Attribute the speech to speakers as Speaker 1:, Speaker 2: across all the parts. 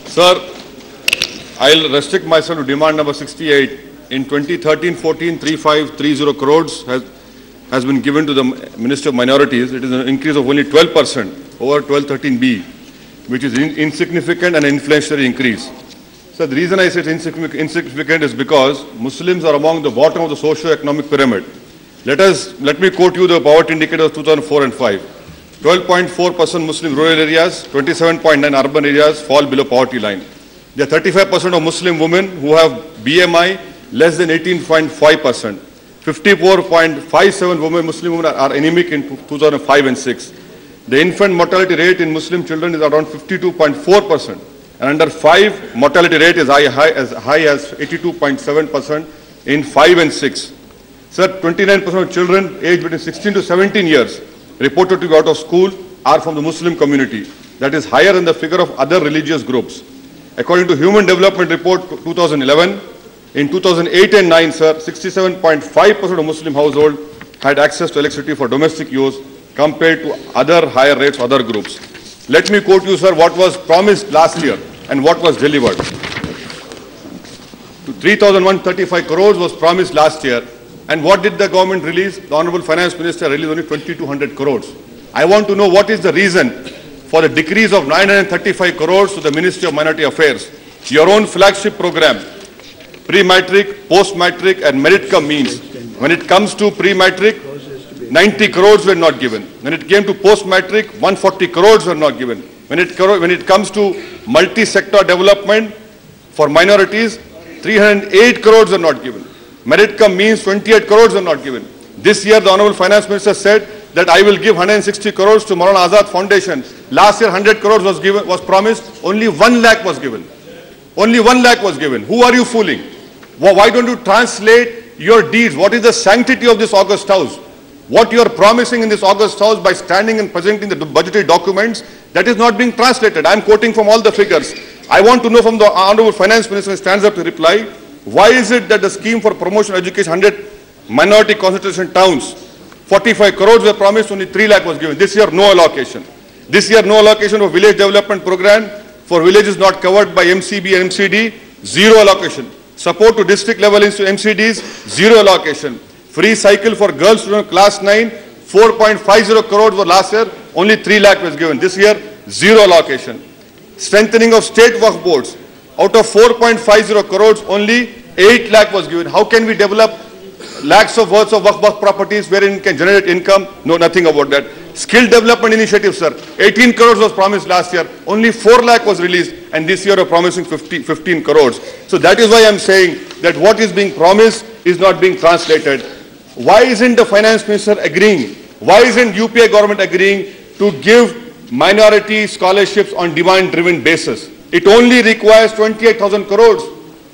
Speaker 1: Sir, I'll restrict myself to demand number 68. In 2013-14, 3530 crores has been given to the Minister of Minorities. It is an increase of only 12% over 1213B, which is insignificant and an inflationary increase. So the reason I say it's insignificant is because Muslims are among the bottom of the socio-economic pyramid. Let me quote you the poverty indicators of 2004 and 5. 12.4% Muslim rural areas, 27.9% urban areas fall below poverty line. There are 35% of Muslim women who have BMI less than 18.5%. 54.57% Muslim women are anemic in 2005 and 6. The infant mortality rate in Muslim children is around 52.4%. And under 5, mortality rate is as high as 82.7% in 5 and 6. Sir, 29% of children aged between 16 to 17 years reported to be out of school are from the Muslim community. That is higher than the figure of other religious groups. According to Human Development Report 2011, in 2008 and 9, sir, 67.5% of Muslim households had access to electricity for domestic use compared to other higher rates, other groups. Let me quote you, sir, what was promised last year and what was delivered. 3,135 crores was promised last year. And what did the government release? The Honorable Finance Minister released only 2,200 crores. I want to know what is the reason for the decrease of 935 crores to the Ministry of Minority Affairs. Your own flagship program, pre-matric, post-matric and merit-cum means. When it comes to pre-matric, 90 crores were not given. When it came to post-matric, 140 crores were not given. When it comes to multi-sector development for minorities, 308 crores are not given. Merit-cum means 28 crores are not given. This year, the Honorable Finance Minister said that I will give 160 crores to Maulana Azad Foundation. Last year, 100 crores was promised. Only 1 lakh was given. Only 1 lakh was given. Who are you fooling? Why don't you translate your deeds? What is the sanctity of this August House? What you are promising in this August House by standing and presenting the budgetary documents, that is not being translated. I am quoting from all the figures. I want to know from the Honorable Finance Minister who stands up to reply, why is it that the scheme for promotion of education, 100 minority concentration towns, 45 crores were promised, only 3 lakh was given. This year, no allocation. This year, no allocation of village development program for villages not covered by MCB and MCD, zero allocation. Support to district level MCDs, zero allocation. Free cycle for girls students class 9, 4.50 crores were last year, only 3 lakh was given. This year, zero allocation. Strengthening of state work boards. Out of 4.50 crores, only 8 lakh was given. How can we develop lakhs of worth of work properties wherein it can generate income? No, nothing about that. Skill development initiative, sir. 18 crores was promised last year. Only 4 lakh was released. And this year, we're promising 15 crores. So that is why I'm saying that what is being promised is not being translated. Why isn't the Finance Minister agreeing? Why isn't UPA government agreeing to give minority scholarships on demand-driven basis? It only requires 28,000 crores.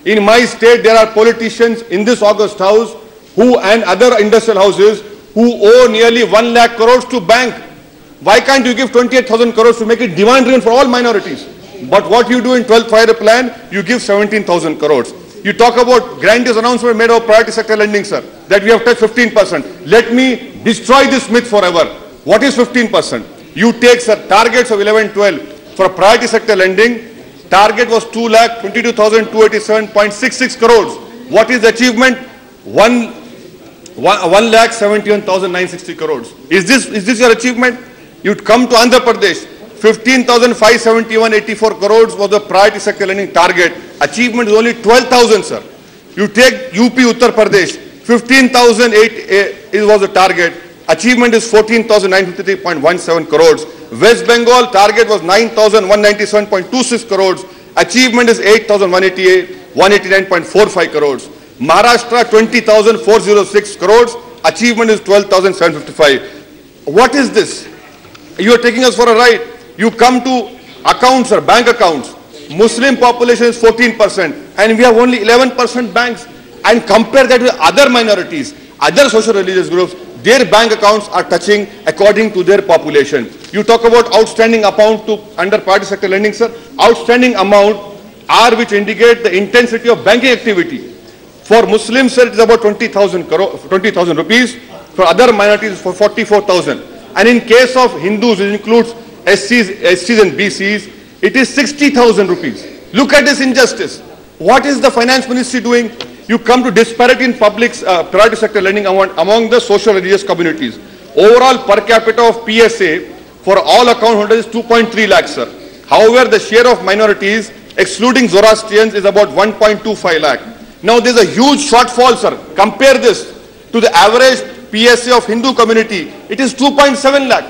Speaker 1: In my state, there are politicians in this August House who and other industrial houses who owe nearly 1 lakh crores to bank. Why can't you give 28,000 crores to make it demand-driven for all minorities? But what you do in 12th Five-Year Plan, you give 17,000 crores. You talk about grandiose announcement made of priority sector lending, sir, that we have touched 15%. Let me destroy this myth forever. What is 15%? You take, sir, targets of 11-12 for priority sector lending. Target was 2,22,287.66 crores. What is the achievement? 1,71,960 crores. Is this your achievement? You'd come to Andhra Pradesh. 15,571.84 crores was the priority sector lending target. Achievement is only 12,000, sir. You take UP Uttar Pradesh, 15,008 was the target. Achievement is 14,953.17 crores. West Bengal target was 9,197.26 crores. Achievement is 8,189.45 crores. Maharashtra 20,406 crores. Achievement is 12,755. What is this? You are taking us for a ride. You come to accounts or bank accounts. Muslim population is 14% and we have only 11% banks. And compare that with other minorities, other social religious groups, their bank accounts are touching according to their population. You talk about outstanding amount to under priority sector lending, sir. Outstanding amount are which indicate the intensity of banking activity. For Muslims, sir, it is about 20,000 rupees. For other minorities, for 44,000. And in case of Hindus, it includes SCs and BCs, it is 60,000 rupees. Look at this injustice. What is the finance ministry doing? You come to disparity in public priority sector lending among the social religious communities. Overall per capita of PSA for all account holders is 2.3 lakhs, sir. However, the share of minorities, excluding Zoroastrians, is about 1.25 lakh. Now, there is a huge shortfall, sir. Compare this to the average PSA of Hindu community. It is 2.7 lakh.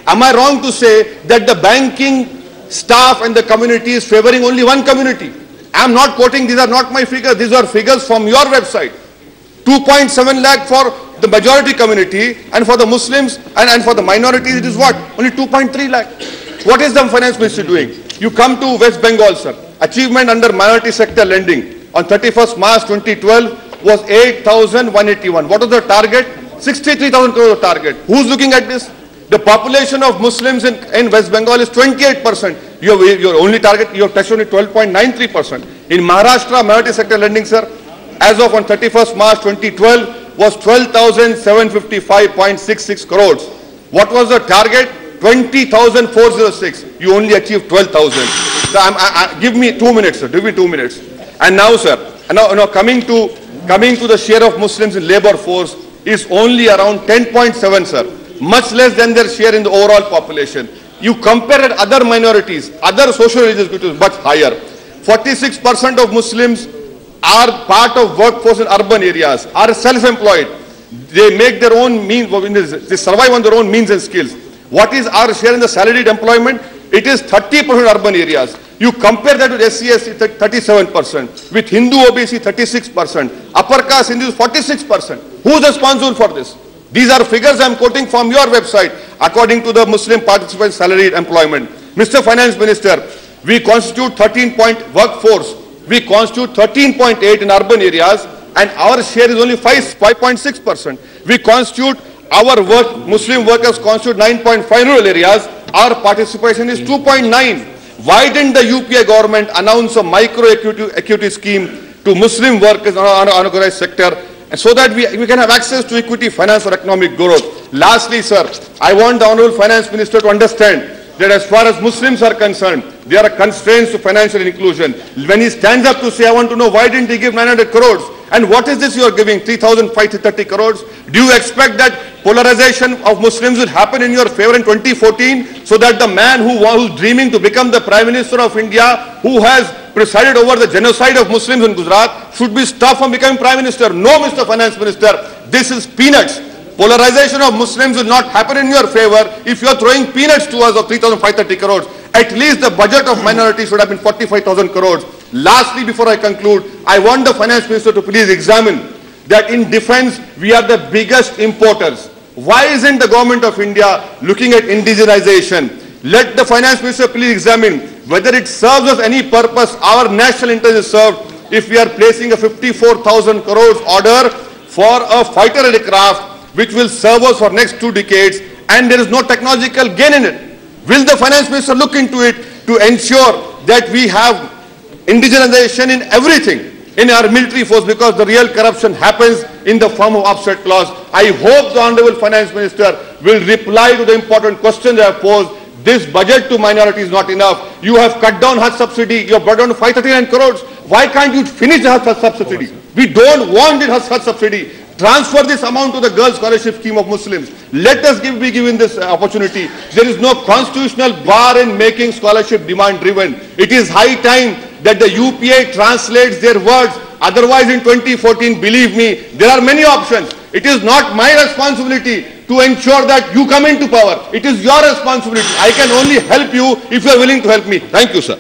Speaker 1: Am I wrong to say that the banking staff and the community is favoring only one community? I am not quoting, these are not my figures, these are figures from your website. 2.7 lakh for the majority community, and for the Muslims and for the minorities it is what? Only 2.3 lakh. What is the finance ministry doing? You come to West Bengal, sir. Achievement under minority sector lending on 31st March 2012 was 8,181. What was the target? 63,000 crore target. Who's looking at this? The population of Muslims in West Bengal is 28%. Your only target, you have touched only 12.93%. In Maharashtra, minority sector lending, sir, as of on 31st March 2012, was 12,755.66 crores. What was the target? 20,406. You only achieved 12,000. So give me 2 minutes, sir. Give me 2 minutes. And now, sir, now coming to the share of Muslims in labor force is only around 10.7, sir. Much less than their share in the overall population. You compare it other minorities, other social religious groups, much higher. 46% of Muslims are part of workforce in urban areas, are self-employed. They make their own means, they survive on their own means and skills. What is our share in the salaried employment? It is 30% urban areas. You compare that with SC/ST, 37%, with Hindu Owaisi 36%, upper caste Hindus 46%. Who is responsible for this? These are figures I am quoting from your website, according to the Muslim participants' salaried employment. Mr. Finance Minister, we constitute we constitute 13.8 in urban areas, and our share is only 5.6%. We constitute Muslim workers constitute 9.5 in rural areas. Our participation is 2.9. Why didn't the UPI government announce a micro equity scheme to Muslim workers in unorganized sector, and so that we can have access to equity finance for economic growth? Lastly, sir, I want the Honorable Finance Minister to understand that as far as Muslims are concerned, there are constraints to financial inclusion. When he stands up to say, I want to know why didn't he give 900 crores? And what is this you are giving, 3,530 crores? Do you expect that polarization of Muslims will happen in your favor in 2014, so that the man who's dreaming to become the Prime Minister of India, who has presided over the genocide of Muslims in Gujarat, should be stopped from becoming Prime Minister? No, Mr. Finance Minister, this is peanuts. Polarization of Muslims will not happen in your favor if you are throwing peanuts to us of 3,530 crores. At least the budget of minorities should have been 45,000 crores. Lastly, before I conclude, I want the Finance Minister to please examine that in defense, we are the biggest importers. Why isn't the Government of India looking at indigenization? Let the Finance Minister please examine whether it serves us any purpose. Our national interest is served if we are placing a 54,000 crores order for a fighter aircraft which will serve us for next 2 decades, and there is no technological gain in it. Will the Finance Minister look into it to ensure that we have indigenization in everything in our military force, because the real corruption happens in the form of offset clause? I hope the Honorable Finance Minister will reply to the important questions I have posed. This budget to minorities is not enough. You have cut down Hajj subsidy. You have brought down to 539 crores. Why can't you finish the Hajj subsidy? We don't want the Hajj subsidy. Transfer this amount to the girls' scholarship scheme of Muslims. Let us be given this opportunity. There is no constitutional bar in making scholarship demand driven. It is high time that the UPA translates their words. Otherwise, in 2014, believe me, there are many options. It is not my responsibility to ensure that you come into power. It is your responsibility. I can only help you if you are willing to help me. Thank you, sir.